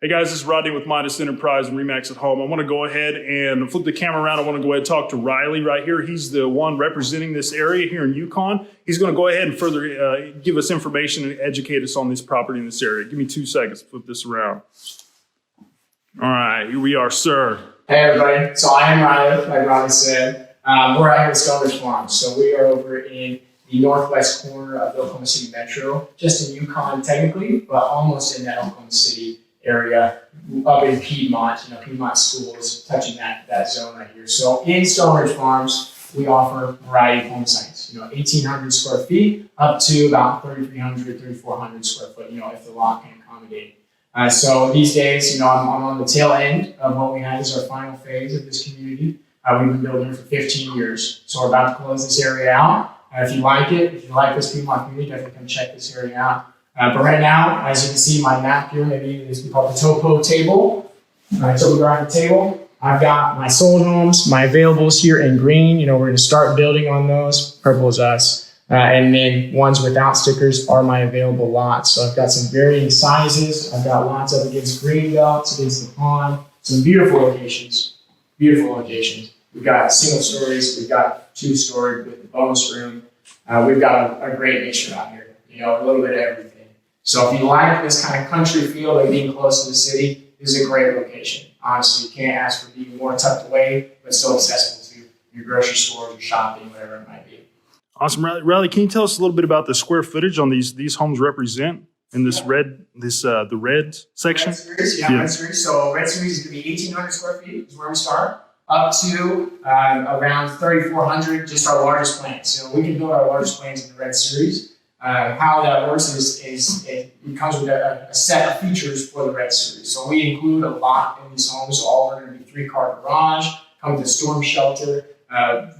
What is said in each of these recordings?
Hey guys, this is Rodney with Midas Enterprise and Remax at Home. I want to go ahead and flip the camera around. I want to go ahead and talk to Reilly right here. He's the one representing this area here in Yukon. He's going to go ahead and further give us information and educate us on this property in this area. Give me 2 seconds to flip this around. All right, here we are, sir. Hey everybody, so I am Reilly, like Rodney said. We're out here at Stonebridge Farms. So we are over in the northwest corner of the Oklahoma City Metro, just in Yukon technically, but almost in that Oklahoma City area, up in Piedmont, Piedmont schools, touching that zone right here. So in Stonebridge Farms, we offer a variety of home sites, 1,800 square feet up to about 3,300, 3,400 square foot, if the lot can accommodate. So these days, I'm on the tail end of what we had as our final phase of this community. We've been building it for 15 years. So we're about to close this area out. If you like it, if you like this Piedmont community, definitely come check this area out. But right now, as you can see, my map here, maybe it's called the topo table. So we go around the table. I've got my sold homes, my availables here in green. We're going to start building on those. Purple is us. And then ones without stickers are my available lots. So I've got some varying sizes. I've got lots up against green belts, against the pond. Some beautiful locations. Beautiful locations. We've got single stories. We've got 2-story with the bonus room. We've got a great mixture out here. A little bit of everything. So if you like this kind of country feel, like being close to the city, this is a great location. Honestly, you can't ask for being more tucked away, but still accessible to your grocery stores, your shopping, whatever it might be. Awesome, Reilly. Can you tell us a little bit about the square footage on these homes represent in this the red section? Red series, Red series. So red series is going to be 1,800 square feet is where we start, up to around 3,400, just our largest plans. So we can build our largest plans in the red series. How that works is it comes with a set of features for the red series. So we include a lot in these homes. So all are going to be 3-car garage, come with a storm shelter,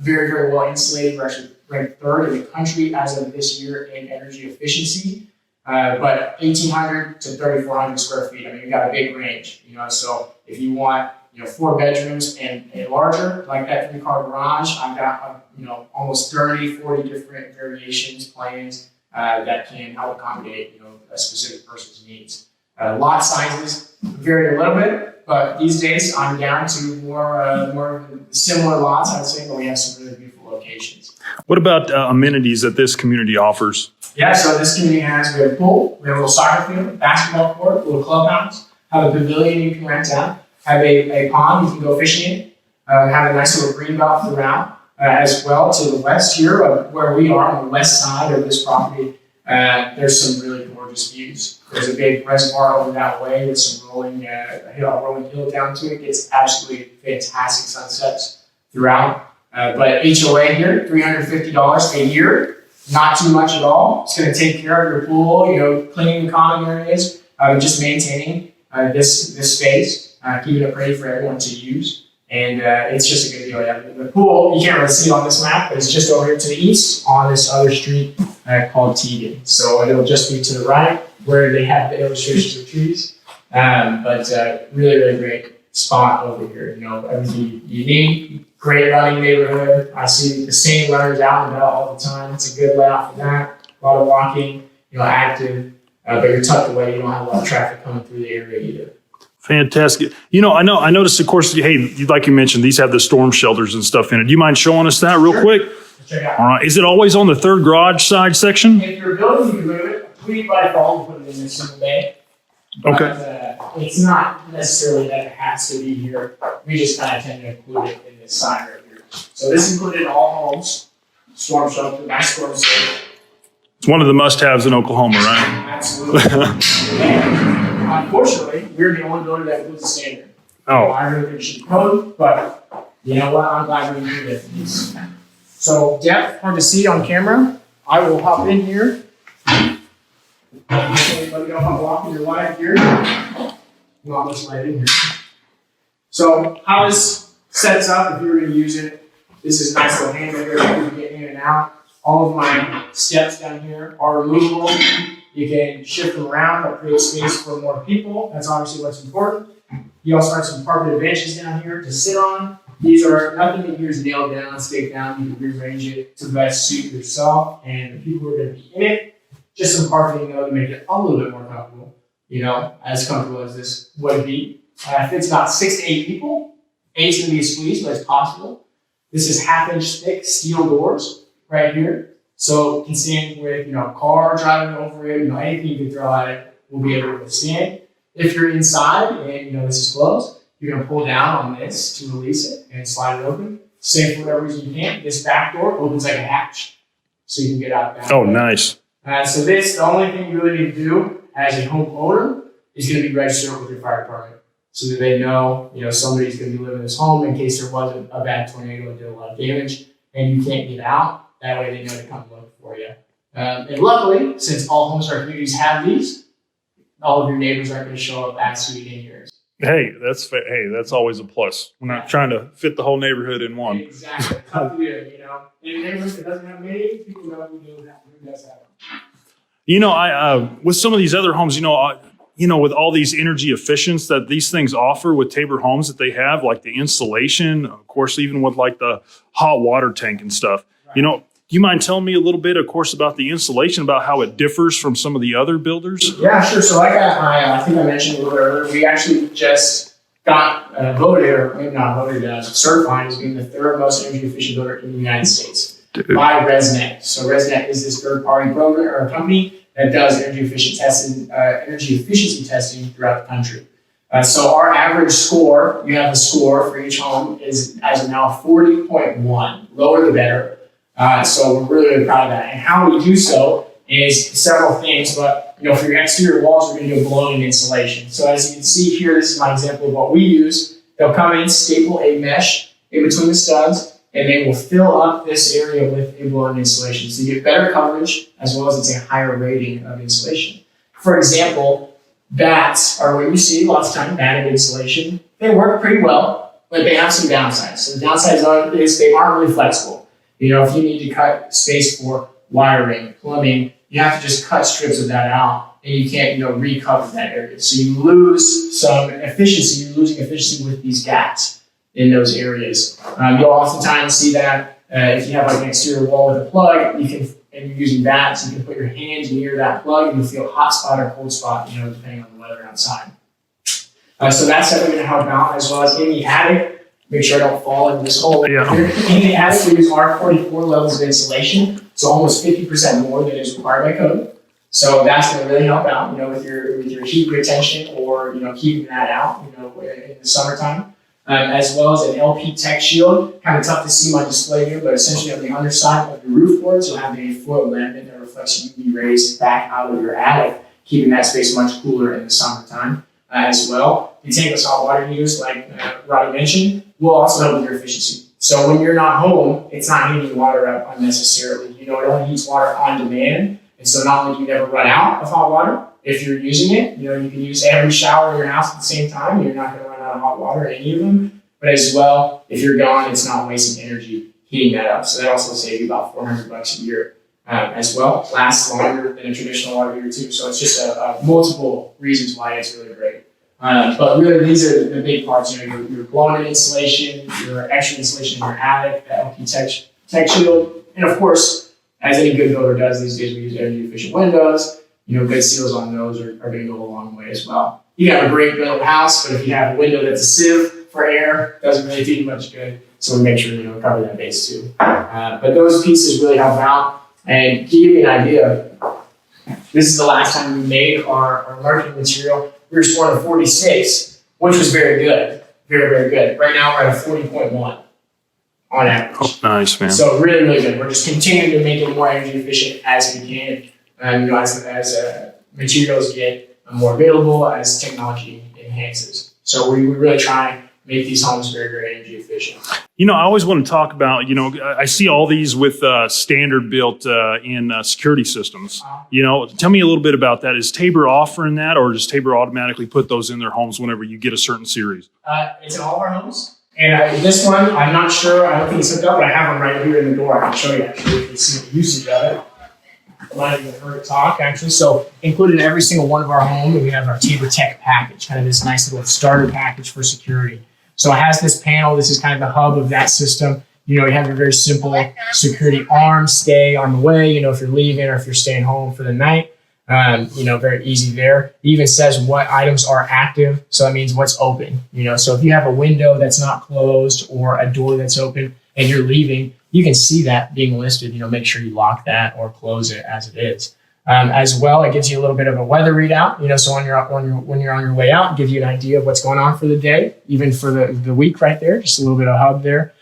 very, very well insulated. We're actually ranked 3rd in the country as of this year in energy efficiency. But 1,800 to 3,400 square feet. I mean, we've got a big range. So if you want 4 bedrooms and larger, like that 3-car garage, I've got almost 30, 40 different variations, plans. That can help accommodate, a specific person's needs. Lot sizes vary a little bit, but these days I'm down to more similar lots, I'd say, but we have some really beautiful locations. What about amenities that this community offers? Yeah, so this community we have a pool, we have a little soccer field, basketball court, a little clubhouse, have a pavilion you can rent out, have a pond you can go fishing in, have a nice little green belt throughout. As well to the west here, where we are on the west side of this property, there's some really gorgeous views. There's a big reservoir over that way with some rolling hill down to it. It's absolutely fantastic sunsets throughout. But HOA here, $350 a year, not too much at all. It's going to take care of your pool, cleaning the common areas, just maintaining this space, keeping it ready for everyone to use. And it's just a good deal. Yeah. The pool, you can't really see it on this map, but it's just over here to the east on this other street called Teagan. So it'll just be to the right where they have the illustrations of trees. But really, really great spot over here. Everything you need. Great running neighborhood. I see the same runners out and about all the time. It's a good layout for that. A lot of walking, active. But you're tucked away. You don't have a lot of traffic coming through the area either. Fantastic. I noticed, of course, like you mentioned, these have the storm shelters and stuff in it. Do you mind showing us that real quick? Check it out. All right. Is it always on the 3rd garage side section? If you're building, you can move it. We by default put it in a single bay. But, Okay. It's not necessarily that it has to be here. We just kind of tend to include it in this side right here. So this included in all homes. Storm shelter, nice storm safe. It's one of the must-haves in Oklahoma, right? Absolutely. And unfortunately, we're the only builder that includes a standard. Oh. I really think it should be code, but you know what? I'm glad we included it. So depth, hard to see on camera. I will hop in here. Let me know if I'm blocking your light here. Not much light in here. So how this sets up, if you were going to use it, this is a nice little handle here that you can get in and out. All of my steps down here are removable. You can shift them around, that creates space for more people. That's obviously what's important. You also have some carpeted benches down here to sit on. These are nothing in here is nailed down, staked down. You can rearrange it to best suit yourself and the people who are going to be in it. Just some carpeting though to make it a little bit more comfortable. as comfortable as this would be. Fits about 6 to 8 people. 8's going to be a squeeze, but it's possible. This is 1/2 inch thick steel doors right here. So it can stand with, car driving over it, anything you can throw at it will be able to withstand. If you're inside and, this is closed, you're going to pull down on this to release it and slide it open. Say for whatever reason you can't, this back door opens like a hatch. So you can get out that Oh, way. nice. So the only thing you really need to do as a homeowner is going to be registered with your fire department so that they know, somebody's going to be living in this home in case there was a bad tornado that did a lot of damage and you can't get out. That way they know to come look for you. And luckily, since all homes in our communities have these, all of your neighbors aren't going to show up asking you in yours. Hey, that's always a plus. We're not trying to fit the whole neighborhood in one. Exactly. Tough to do, In a neighborhood that doesn't have many, people know who does have them. I with some of these other homes, with all these energy efficiencies that these things offer with Tabor homes that they have, like the insulation, of course, even with like the hot water tank and stuff. Right. Do you mind telling me a little bit, of course, about the insulation, about how it differs from some of the other builders? Yeah, sure. So I think I mentioned a little bit earlier, we actually just got voted, or maybe not voted, certified as being the 3rd most energy efficient builder in the United States by ResNet. So ResNet is this third-party program or company that does energy efficiency testing throughout the country. So our average score, you have a score for each home, is as of now 40.1. Lower the better. So we're really, really proud of that. And how we do so is several things, but for your exterior walls, we're going to do a blown-in insulation. So as you can see here, this is my example of what we use. They'll come in, staple a mesh in between the studs, and they will fill up this area with a blown-in insulation. So you get better coverage, as well as it's a higher rating of insulation. For example, bats are what you see lots of time, batted insulation. They work pretty well, but they have some downsides. So the downsides is they aren't really flexible. If you need to cut space for wiring, plumbing, you have to just cut strips of that out and you can't, recover that area. So you lose some efficiency, you're losing efficiency with these gaps in those areas. You'll oftentimes see that if you have like an exterior wall with a plug, and you're using bats, you can put your hands near that plug and you'll feel a hot spot or cold spot, depending on the weather outside. So that's definitely going to help out, as well as in the attic. Make sure I don't fall into this hole. Yeah. In the attic, we use R44 levels of insulation, so almost 50% more than is required by code. So that's going to really help out, with your heat retention or keeping that out, in the summertime. As well as an LP Tech Shield, kind of tough to see my display here, but essentially on the underside of your roof boards, you'll have a foil laminate that reflects UV rays back out of your attic, keeping that space much cooler in the summertime. As well, the tankless hot water heaters, like Roddy mentioned, will also help with your efficiency. So when you're not home, it's not heating water up unnecessarily. It only heats water on demand. And so not only do you never run out of hot water, if you're using it, you can use every shower in your house at the same time. You're not going to run out of hot water in any of them. But as well, if you're gone, it's not wasting energy heating that up. So that also saves you about $400 a year as well. Lasts longer than a traditional water heater too. So it's just multiple reasons why it's really great. But really, these are the big parts. Your blown-in insulation, your extra insulation in your attic, the LP Tech Shield, and of course, as any good builder does these days, we use energy-efficient windows. Good seals on those are going to go a long way as well. You can have a great built house, but if you have a window that's a sieve for air, it doesn't really do you much good. So we make sure cover that base too. But those pieces really help out. And to give you an idea, this is the last time we made our marketing material. We were scoring a 46, which was very good. Very, very good. Right now, we're at a 40.1 on average. Oh, nice, man. So really, really good. We're just continuing to make it more energy efficient as we can. As materials get more available, as technology enhances. So we really try and make these homes very, very energy efficient. I always want to talk about, I see all these with standard built in security systems. Tell me a little bit about that. Is Tabor offering that, or does Tabor automatically put those in their homes whenever you get a certain series? It's in all of our homes. And this one, I'm not sure. I don't think it's hooked up, but I have one right here in the door. I can show you actually if you see the usage of it. I might have even heard it talk actually. So included in every single one of our homes, we have our Tabor Tech package, kind of this nice little starter package for security. So it has this panel. This is kind of the hub of that system. You have your very simple security arm, stay on the way, if you're leaving or if you're staying home for the night. Very easy there. It even says what items are active. So that means what's open, so if you have a window that's not closed or a door that's open and you're leaving, you can see that being listed, make sure you lock that or close it as it is. As well, it gives you a little bit of a weather readout, so when you're on your way out, it gives you an idea of what's going on for the day, even for the week right there, just a little bit of hub there.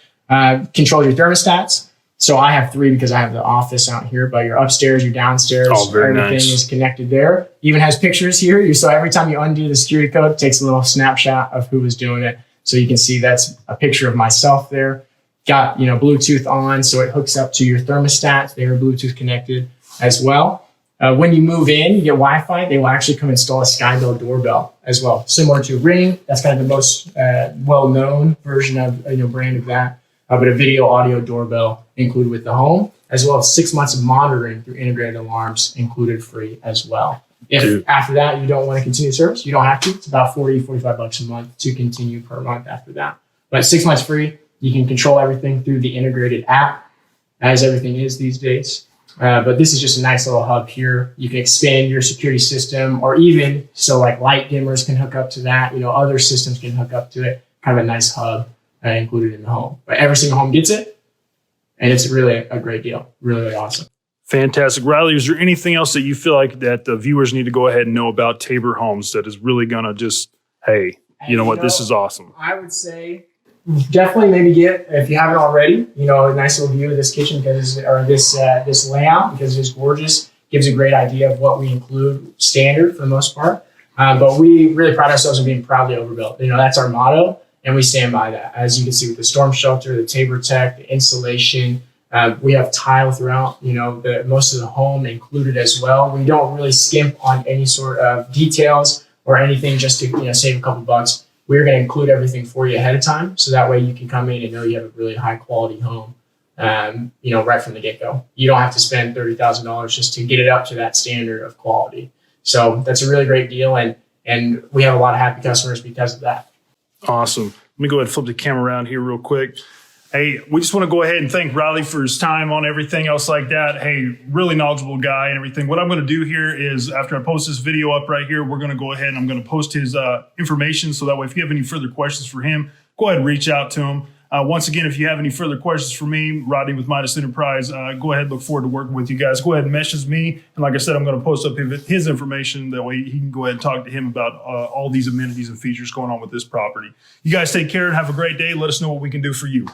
Control your thermostats. So I have 3 because I have the office out here, but your upstairs, your downstairs, everything nice. is connected there. Even has pictures here. So every time you undo the security code, it takes a little snapshot of who was doing it. So you can see that's a picture of myself there. Got, Bluetooth on, so it hooks up to your thermostats. They are Bluetooth connected as well. When you move in, you get Wi-Fi. They will actually come install a Skybell doorbell as well, similar to Ring. That's kind of the most well-known version of brand of that. But a video audio doorbell included with the home, as well as 6 months of monitoring through integrated alarms included free as well. If after that you don't want to continue service, you don't have to. It's about $45 a month to continue per month after that. But 6 months free. You can control everything through the integrated app, as everything is these days. But this is just a nice little hub here. You can expand your security system, or even so like light dimmers can hook up to that. Other systems can hook up to it. Kind of a nice hub included in the home. But every single home gets it, and it's really a great deal. Really, really awesome. Fantastic. Reilly, is there anything else that you feel like that the viewers need to go ahead and know about Tabor Homes that is really going to just, hey, this is awesome? I would say definitely maybe get, if you haven't already, a nice little view of this kitchen this layout, because it's gorgeous. Gives a great idea of what we include standard for the most part. But we really pride ourselves on being proudly overbuilt. That's our motto, and we stand by that. As you can see with the storm shelter, the Tabor Tech, the insulation, we have tile throughout, most of the home included as well. We don't really skimp on any sort of details or anything just to save a couple bucks. We're going to include everything for you ahead of time, so that way you can come in and know you have a really high quality home, right from the get-go. You don't have to spend $30,000 just to get it up to that standard of quality. So that's a really great deal, and we have a lot of happy customers because of that. Awesome. Let me go ahead and flip the camera around here real quick. Hey, we just want to go ahead and thank Reilly for his time on everything else like that. Hey, really knowledgeable guy and everything. What I'm going to do here is, after I post this video up right here, we're going to go ahead and I'm going to post his information, so that way if you have any further questions for him, go ahead and reach out to him. Once again, if you have any further questions for me, Rodney with Midas Enterprise, go ahead, look forward to working with you guys. Go ahead and message me. And like I said, I'm going to post up his information. That way he can go ahead and talk to him about all these amenities and features going on with this property. You guys take care and have a great day. Let us know what we can do for you.